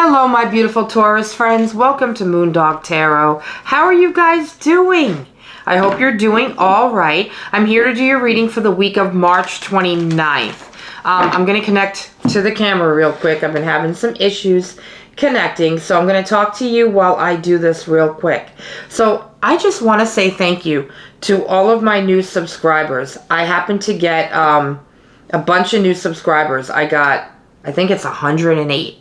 Hello, my beautiful Taurus friends. Welcome to Moondog Tarot. How are you guys doing? I hope you're doing all right. I'm here to do your reading for the week of March 29th. I'm going to connect to the camera real quick. I've been having some issues connecting, so I'm going to talk to you while I do this real quick. So I just want to say thank you to all of my new subscribers. I happened to get a bunch of new subscribers. I think it's 108.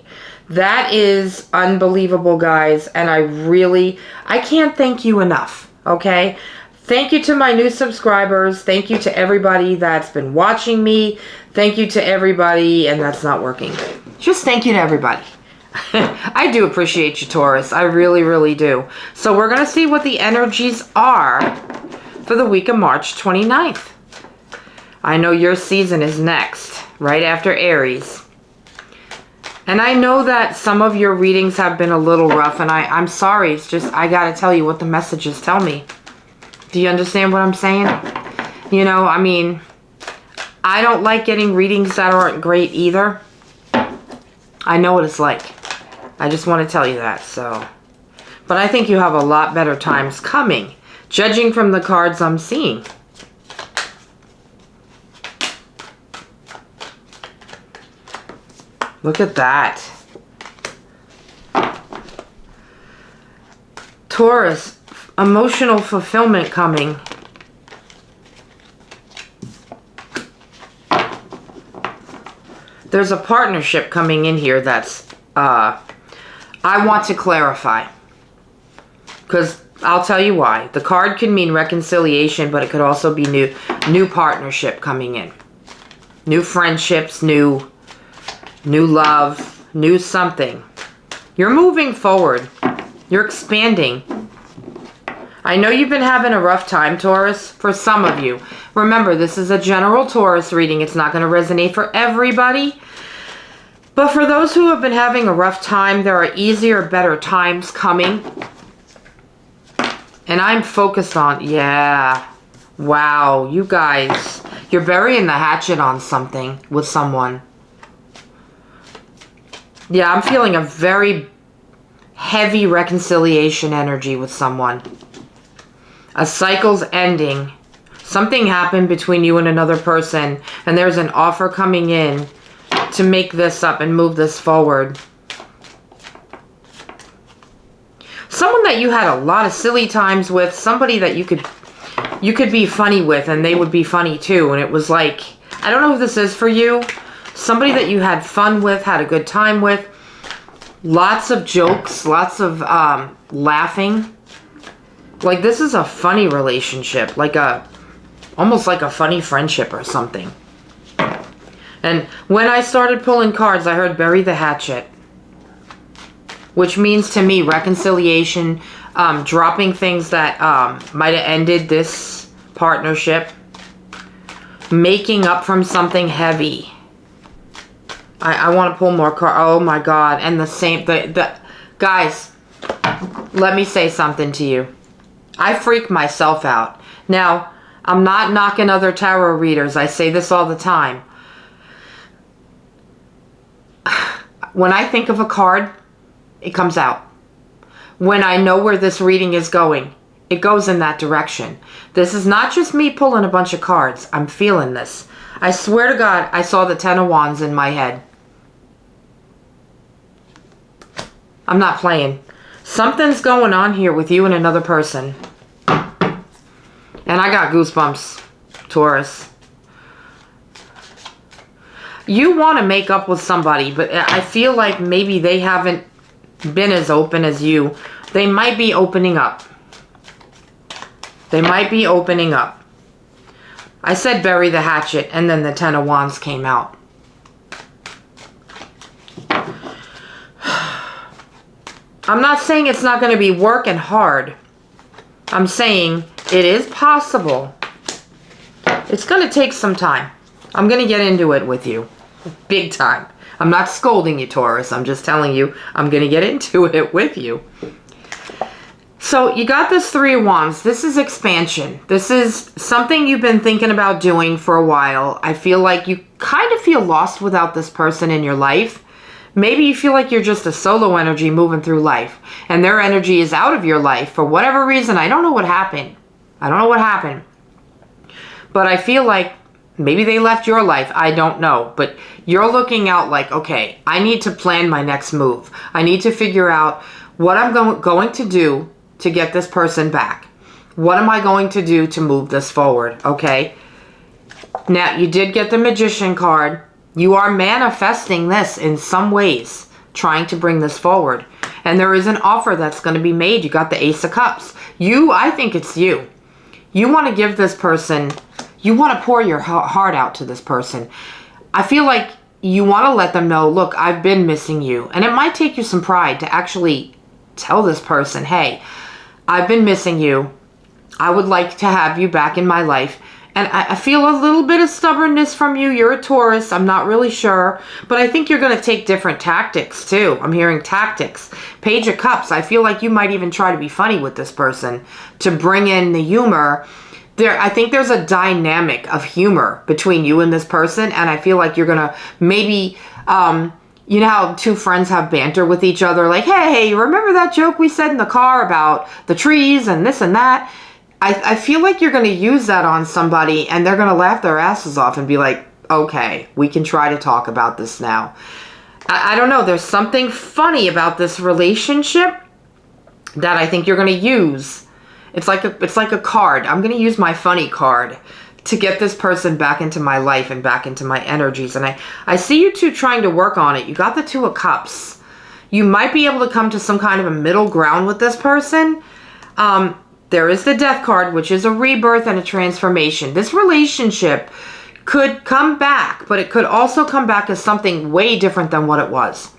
That is unbelievable, guys, and I can't thank you enough, okay? Thank you to my new subscribers. Thank you to everybody that's been watching me. Thank you to everybody, and that's not working. Just thank you to everybody. I do appreciate you, Taurus. I really, really do. So we're going to see what the energies are for the week of March 29th. I know your season is next, right after Aries. And I know that some of your readings have been a little rough, and I'm sorry. It's just, I gotta tell you what the messages tell me. Do you understand what I'm saying? You know, I mean, I don't like getting readings that aren't great either. I know what it's like. I just want to tell you that, so. But I think you have a lot better times coming, judging from the cards I'm seeing. Look at that. Taurus, emotional fulfillment coming. There's a partnership coming in here that's, I want to clarify. Because I'll tell you why. The card can mean reconciliation, but it could also be new partnership coming in. New friendships, new love, new something. You're moving forward. You're expanding. I know you've been having a rough time, Taurus, for some of you. Remember, this is a general Taurus reading. It's not going to resonate for everybody. But for those who have been having a rough time, there are easier, better times coming. And I'm focused on, yeah. Wow, you guys. You're burying the hatchet on something with someone. Yeah, I'm feeling a very heavy reconciliation energy with someone. A cycle's ending. Something happened between you and another person, and there's an offer coming in to make this up and move this forward. Someone that you had a lot of silly times with, somebody that you could be funny with, and they would be funny too, and it was like, I don't know who this is for you. Somebody that you had fun with, had a good time with. Lots of jokes, lots of laughing. Like, this is a funny relationship. Almost like a funny friendship or something. And when I started pulling cards, I heard bury the hatchet. Which means to me reconciliation, dropping things that might have ended this partnership. Making up from something heavy. I want to pull more cards. Oh my God. And the same, guys, let me say something to you. I freak myself out. Now, I'm not knocking other tarot readers. I say this all the time. When I think of a card, it comes out. When I know where this reading is going, it goes in that direction. This is not just me pulling a bunch of cards. I'm feeling this. I swear to God, I saw the Ten of Wands in my head. I'm not playing. Something's going on here with you and another person. And I got goosebumps, Taurus. You want to make up with somebody, but I feel like maybe they haven't been as open as you. They might be opening up. They might be opening up. I said bury the hatchet, and then the Ten of Wands came out. I'm not saying it's not going to be working hard. I'm saying it is possible. It's going to take some time. I'm going to get into it with you. Big time. I'm not scolding you, Taurus. I'm just telling you I'm going to get into it with you. So you got this Three of Wands. This is expansion. This is something you've been thinking about doing for a while. I feel like you kind of feel lost without this person in your life. Maybe you feel like you're just a solo energy moving through life, and their energy is out of your life for whatever reason. I don't know what happened. I don't know what happened. But I feel like maybe they left your life. I don't know. But you're looking out like, okay, I need to plan my next move. I need to figure out what I'm going to do to get this person back. What am I going to do to move this forward? Okay. Now, you did get the Magician card. You are manifesting this in some ways, trying to bring this forward. And there is an offer that's going to be made. You got the Ace of Cups. I think it's you. You want to give this person, you want to pour your heart out to this person. I feel like you want to let them know, look, I've been missing you. And it might take you some pride to actually tell this person, hey, I've been missing you. I would like to have you back in my life. And I feel a little bit of stubbornness from you. You're a Taurus. I'm not really sure. But I think you're going to take different tactics, too. I'm hearing tactics. Page of Cups. I feel like you might even try to be funny with this person to bring in the humor. I think there's a dynamic of humor between you and this person. And I feel like you're going to maybe, you know how two friends have banter with each other? Like, hey, remember that joke we said in the car about the trees and this and that? I feel like you're going to use that on somebody and they're going to laugh their asses off and be like, okay, we can try to talk about this now. I don't know. There's something funny about this relationship that I think you're going to use. It's like a card. I'm going to use my funny card to get this person back into my life and back into my energies. And I see you two trying to work on it. You got the Two of Cups. You might be able to come to some kind of a middle ground with this person. There is the Death card, which is a rebirth and a transformation. This relationship could come back, but it could also come back as something way different than what it was.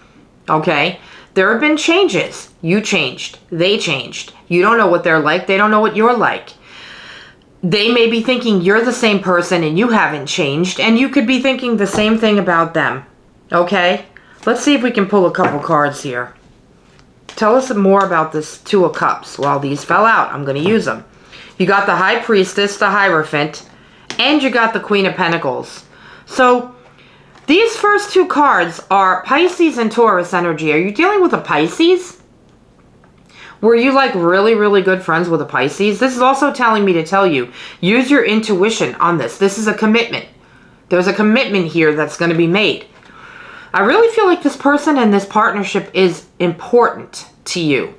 Okay? There have been changes. You changed. They changed. You don't know what they're like. They don't know what you're like. They may be thinking you're the same person and you haven't changed, and you could be thinking the same thing about them. Okay? Let's see if we can pull a couple cards here. Tell us more about this Two of Cups. Well, these fell out. I'm going to use them. You got the High Priestess, the Hierophant, and you got the Queen of Pentacles. So, these first two cards are Pisces and Taurus energy. Are you dealing with a Pisces? Were you like really, really good friends with a Pisces? This is also telling me to tell you, use your intuition on this. This is a commitment. There's a commitment here that's going to be made. I really feel like this person and this partnership is important to you.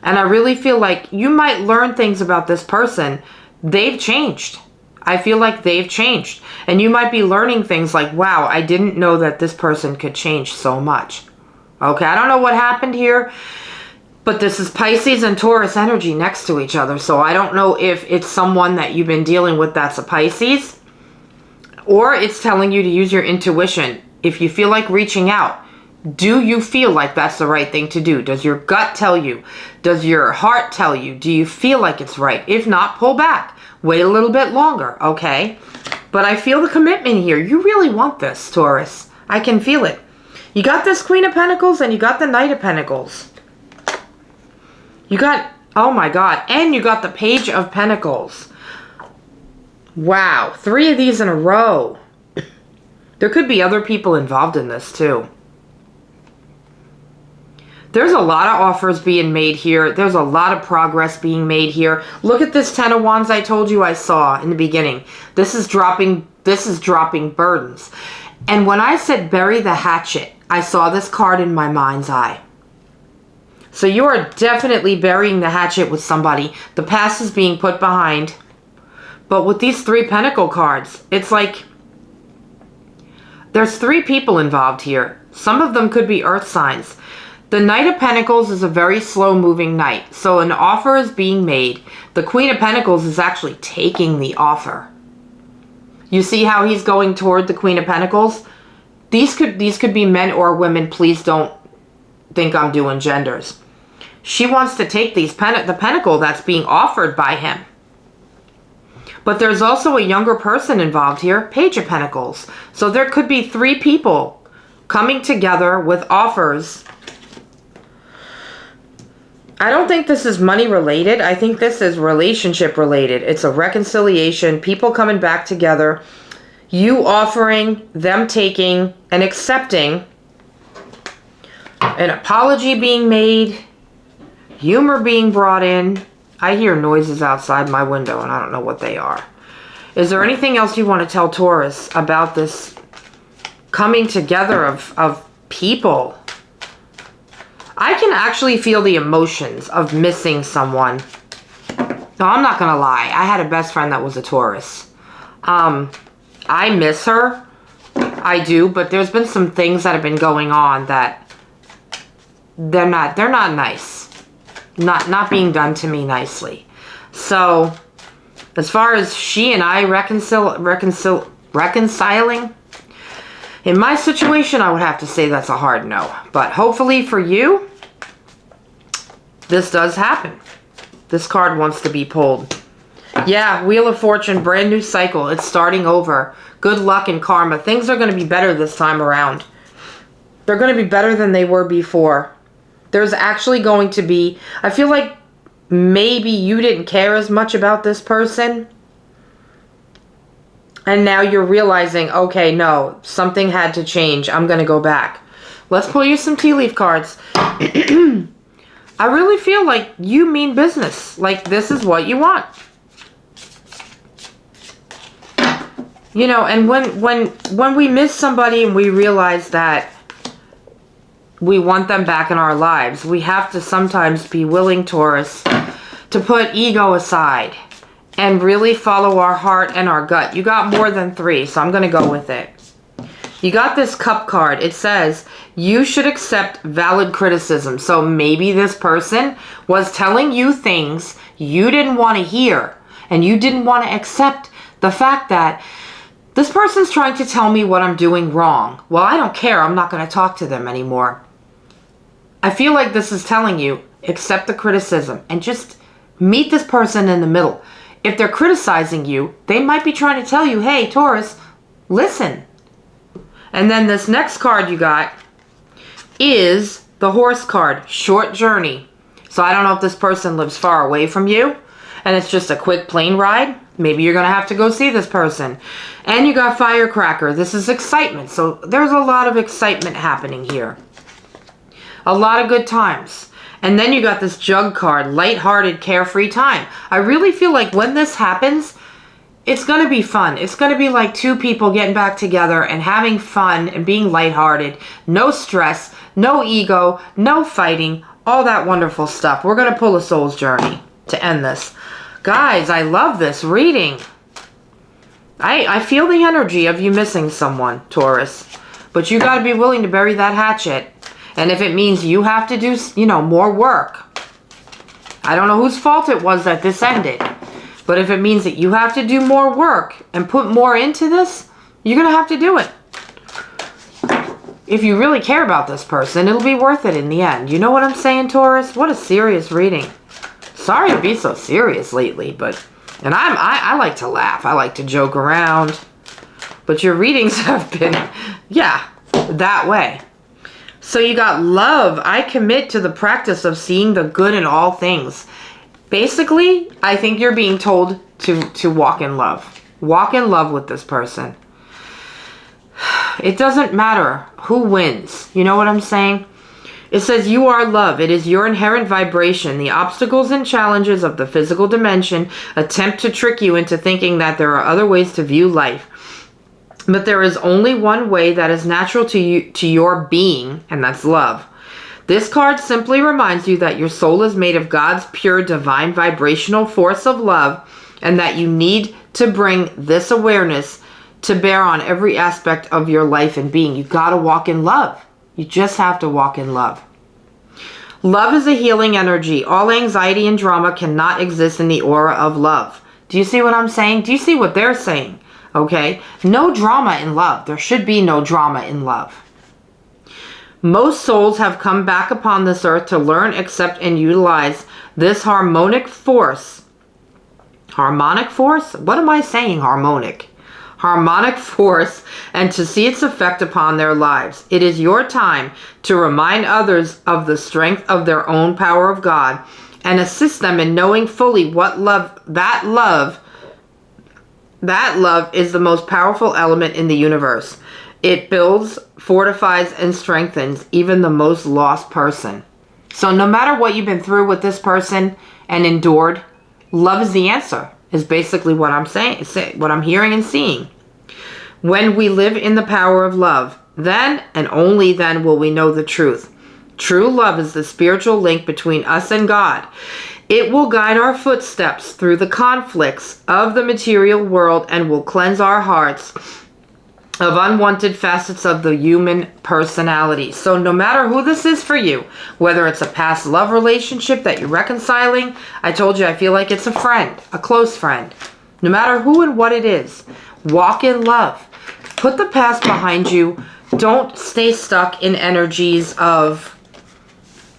And I really feel like you might learn things about this person. They've changed. I feel like they've changed. And you might be learning things like, wow, I didn't know that this person could change so much. Okay, I don't know what happened here, but this is Pisces and Taurus energy next to each other. So I don't know if it's someone that you've been dealing with that's a Pisces, or it's telling you to use your intuition. If you feel like reaching out, do you feel like that's the right thing to do? Does your gut tell you? Does your heart tell you? Do you feel like it's right? If not, pull back. Wait a little bit longer, okay? But I feel the commitment here. You really want this, Taurus. I can feel it. You got this Queen of Pentacles and you got the Knight of Pentacles. You got, oh my God, and you got the Page of Pentacles. Wow, 3 of these in a row. There could be other people involved in this too. There's a lot of offers being made here. There's a lot of progress being made here. Look at this 10 of Wands I told you I saw in the beginning. This is dropping burdens. And when I said bury the hatchet, I saw this card in my mind's eye. So you are definitely burying the hatchet with somebody. The past is being put behind. But with these 3 Pentacle cards, it's like there's 3 people involved here. Some of them could be earth signs. The Knight of Pentacles is a very slow-moving knight. So an offer is being made. The Queen of Pentacles is actually taking the offer. You see how he's going toward the Queen of Pentacles? These could be men or women. Please don't think I'm doing genders. She wants to take the pentacle that's being offered by him. But there's also a younger person involved here, Page of Pentacles. So there could be 3 people coming together with offers. I don't think this is money related. I think this is relationship related. It's a reconciliation, people coming back together, you offering, them taking, and accepting an apology being made, humor being brought in. I hear noises outside my window and I don't know what they are. Is there anything else you want to tell Taurus about this coming together of people? I can actually feel the emotions of missing someone. No, I'm not going to lie. I had a best friend that was a Taurus. I miss her. I do, but there's been some things that have been going on that they're not nice. Not being done to me nicely. So, as far as she and I reconciling, in my situation, I would have to say that's a hard no. But hopefully for you, this does happen. This card wants to be pulled. Yeah, Wheel of Fortune, brand new cycle. It's starting over. Good luck and karma. Things are going to be better this time around. They're going to be better than they were before. There's actually going to be... I feel like maybe you didn't care as much about this person. And now you're realizing, okay, no, something had to change. I'm going to go back. Let's pull you some tea leaf cards. I really feel like you mean business. Like this is what you want. You know, and when we miss somebody and we realize that we want them back in our lives, we have to sometimes be willing, Taurus, to put ego aside and really follow our heart and our gut. You got more than 3, so I'm going to go with it. You got this cup card. It says, you should accept valid criticism. So maybe this person was telling you things you didn't want to hear. And you didn't want to accept the fact that this person's trying to tell me what I'm doing wrong. Well, I don't care. I'm not going to talk to them anymore. I feel like this is telling you, accept the criticism and just meet this person in the middle. If they're criticizing you, they might be trying to tell you, hey, Taurus, listen. And then this next card you got is the horse card, short journey. So I don't know if this person lives far away from you and it's just a quick plane ride. Maybe you're going to have to go see this person. And you got firecracker. This is excitement. So there's a lot of excitement happening here. A lot of good times. And then you got this jug card, lighthearted, carefree time. I really feel like when this happens, it's going to be fun. It's going to be like 2 people getting back together and having fun and being lighthearted. No stress, no ego, no fighting, all that wonderful stuff. We're going to pull a soul's journey to end this. Guys, I love this reading. I feel the energy of you missing someone, Taurus. But you got to be willing to bury that hatchet. And if it means you have to do, you know, more work. I don't know whose fault it was that this ended. But if it means that you have to do more work and put more into this, you're going to have to do it. If you really care about this person, it'll be worth it in the end. You know what I'm saying, Taurus? What a serious reading. Sorry to be so serious lately, but... And I like to laugh. I like to joke around. But your readings have been, yeah, that way. So you got love. I commit to the practice of seeing the good in all things. Basically, I think you're being told to walk in love. Walk in love with this person. It doesn't matter who wins. You know what I'm saying? It says you are love. It is your inherent vibration. The obstacles and challenges of the physical dimension attempt to trick you into thinking that there are other ways to view life. But there is only one way that is natural to you, to your being, and that's love. This card simply reminds you that your soul is made of God's pure divine vibrational force of love, and that you need to bring this awareness to bear on every aspect of your life and being. You got to walk in love. You just have to walk in love. Love is a healing energy. All anxiety and drama cannot exist in the aura of love. Do you see what I'm saying? Do you see what they're saying? Okay? No drama in love. There should be no drama in love. Most souls have come back upon this earth to learn, accept, and utilize this harmonic force. Harmonic force? What am I saying, harmonic? Harmonic force, and to see its effect upon their lives. It is your time to remind others of the strength of their own power of God and assist them in knowing fully what that love is the most powerful element in the universe. It builds, fortifies, and strengthens even the most lost person. So no matter what you've been through with this person and endured, love is the answer, is basically what I'm saying, what I'm hearing and seeing. When we live in the power of love, then and only then will we know the truth. True love is the spiritual link between us and God. It will guide our footsteps through the conflicts of the material world and will cleanse our hearts of unwanted facets of the human personality. So no matter who this is for you, whether it's a past love relationship that you're reconciling, I told you I feel like it's a friend, a close friend. No matter who and what it is, walk in love. Put the past behind you. Don't stay stuck in energies of,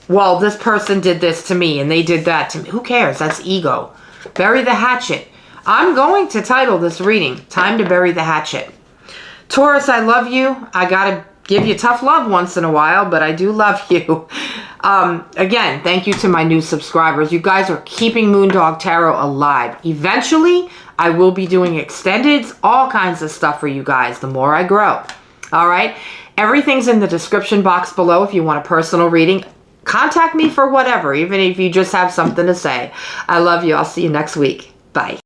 well, this person did this to me and they did that to me. Who cares? That's ego. Bury the hatchet. I'm going to title this reading, Time to Bury the Hatchet. Taurus, I love you. I got to give you tough love once in a while, but I do love you. Again, thank you to my new subscribers. You guys are keeping Moondog Tarot alive. Eventually, I will be doing extendeds, all kinds of stuff for you guys the more I grow. All right? Everything's in the description box below if you want a personal reading. Contact me for whatever, even if you just have something to say. I love you. I'll see you next week. Bye.